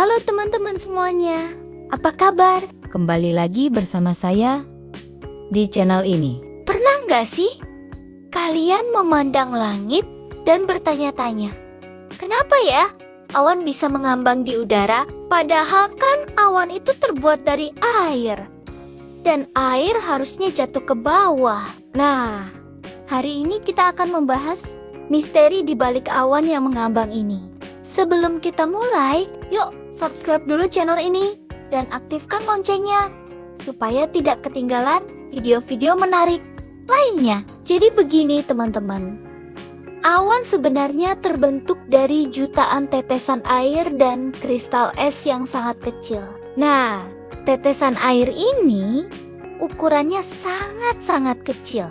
Halo teman-teman semuanya, apa kabar? Kembali lagi bersama saya di channel ini. Pernah nggak sih kalian memandang langit dan bertanya-tanya, kenapa ya awan bisa mengambang di udara? Padahal kan awan itu terbuat dari air, dan air harusnya jatuh ke bawah. Nah, hari ini kita akan membahas misteri di balik awan yang mengambang ini. Sebelum kita mulai, yuk subscribe dulu channel ini dan aktifkan loncengnya supaya tidak ketinggalan video-video menarik lainnya. Jadi begini teman-teman, awan sebenarnya terbentuk dari jutaan tetesan air dan kristal es yang sangat kecil. Nah, tetesan air ini ukurannya sangat-sangat kecil,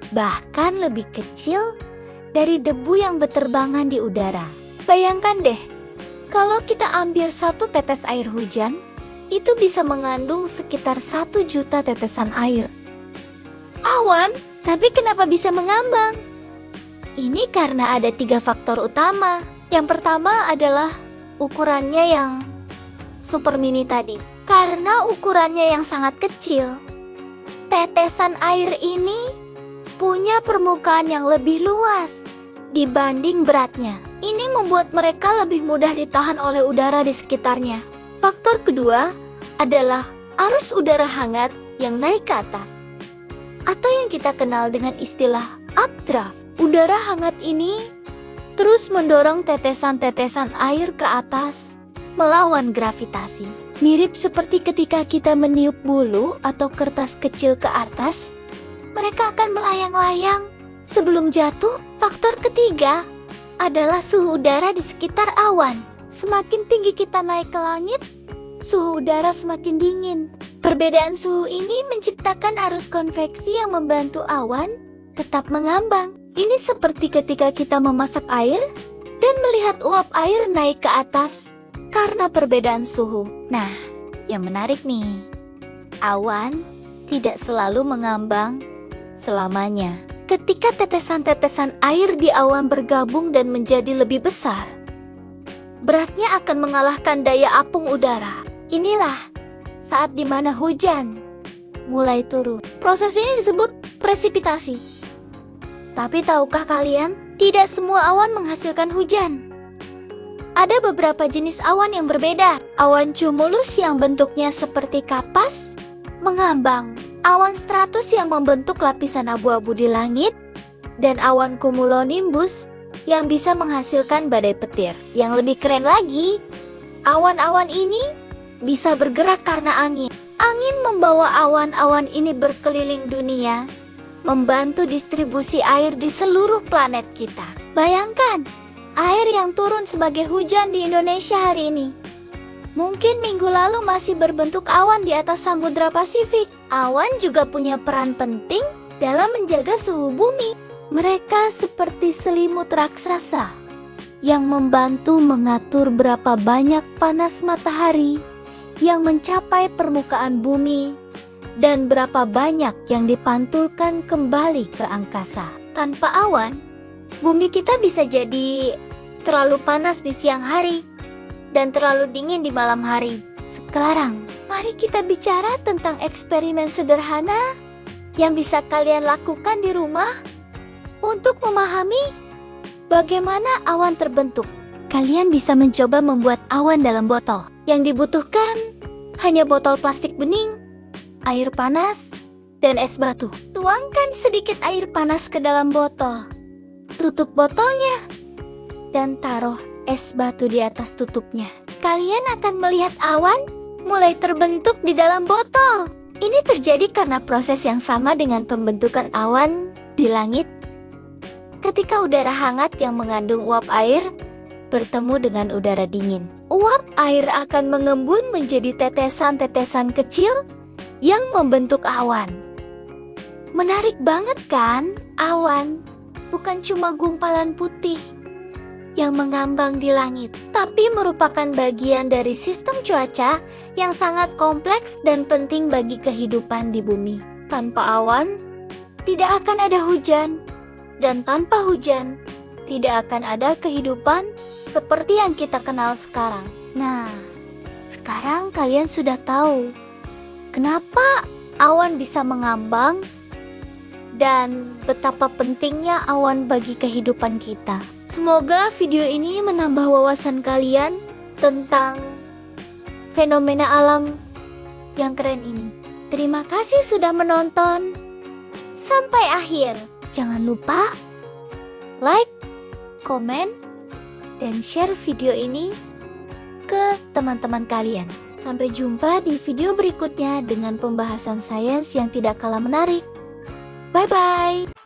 bahkan lebih kecil dari debu yang berterbangan di udara. Bayangkan deh, kalau kita ambil satu tetes air hujan, itu bisa mengandung sekitar 1 juta tetesan air. Awan, tapi kenapa bisa mengambang? Ini karena ada 3 faktor utama. Yang pertama adalah ukurannya yang super mini tadi. Karena ukurannya yang sangat kecil, tetesan air ini punya permukaan yang lebih luas dibanding beratnya. Ini membuat mereka lebih mudah ditahan oleh udara di sekitarnya. Faktor kedua adalah arus udara hangat yang naik ke atas, atau yang kita kenal dengan istilah updraft. Udara hangat ini terus mendorong tetesan-tetesan air ke atas melawan gravitasi. Mirip seperti ketika kita meniup bulu atau kertas kecil ke atas, mereka akan melayang-layang sebelum jatuh. Faktor ketiga adalah suhu udara di sekitar awan. Semakin tinggi kita naik ke langit, suhu udara semakin dingin. Perbedaan suhu ini menciptakan arus konveksi yang membantu awan tetap mengambang. Ini seperti ketika kita memasak air dan melihat uap air naik ke atas karena perbedaan suhu. Nah, yang menarik nih, awan tidak selalu mengambang selamanya. Ketika tetesan-tetesan air di awan bergabung dan menjadi lebih besar, beratnya akan mengalahkan daya apung udara. Inilah saat dimana hujan mulai turun. Proses ini disebut presipitasi. Tapi tahukah kalian, tidak semua awan menghasilkan hujan. Ada beberapa jenis awan yang berbeda. Awan cumulus yang bentuknya seperti kapas mengambang, awan stratus yang membentuk lapisan abu-abu di langit, dan awan cumulonimbus yang bisa menghasilkan badai petir. Yang lebih keren lagi, awan-awan ini bisa bergerak karena angin. Angin membawa awan-awan ini berkeliling dunia, membantu distribusi air di seluruh planet kita. Bayangkan, air yang turun sebagai hujan di Indonesia hari ini mungkin minggu lalu masih berbentuk awan di atas Samudra Pasifik. Awan juga punya peran penting dalam menjaga suhu bumi. Mereka seperti selimut raksasa yang membantu mengatur berapa banyak panas matahari yang mencapai permukaan bumi dan berapa banyak yang dipantulkan kembali ke angkasa. Tanpa awan, bumi kita bisa jadi terlalu panas di siang hari dan terlalu dingin di malam hari. Sekarang, mari kita bicara tentang eksperimen sederhana yang bisa kalian lakukan di rumah untuk memahami bagaimana awan terbentuk. Kalian bisa mencoba membuat awan dalam botol. Yang dibutuhkan hanya botol plastik bening, air panas, dan es batu. Tuangkan sedikit air panas ke dalam botol. Tutup botolnya dan taruh es batu di atas tutupnya. Kalian akan melihat awan mulai terbentuk di dalam botol. Ini terjadi karena proses yang sama dengan pembentukan awan di langit. Ketika udara hangat yang mengandung uap air bertemu dengan udara dingin, uap air akan mengembun menjadi tetesan-tetesan kecil yang membentuk awan. Menarik banget kan? Awan bukan cuma gumpalan putih yang mengambang di langit, tapi merupakan bagian dari sistem cuaca yang sangat kompleks dan penting bagi kehidupan di bumi. Tanpa awan, tidak akan ada hujan, dan tanpa hujan, tidak akan ada kehidupan seperti yang kita kenal sekarang. Nah, Sekarang kalian sudah tahu kenapa awan bisa mengambang dan betapa pentingnya awan bagi kehidupan kita. Semoga video ini menambah wawasan kalian tentang fenomena alam yang keren ini. Terima kasih sudah menonton sampai akhir. Jangan lupa like, komen, dan share video ini ke teman-teman kalian. Sampai jumpa di video berikutnya dengan pembahasan sains yang tidak kalah menarik. Bye-bye.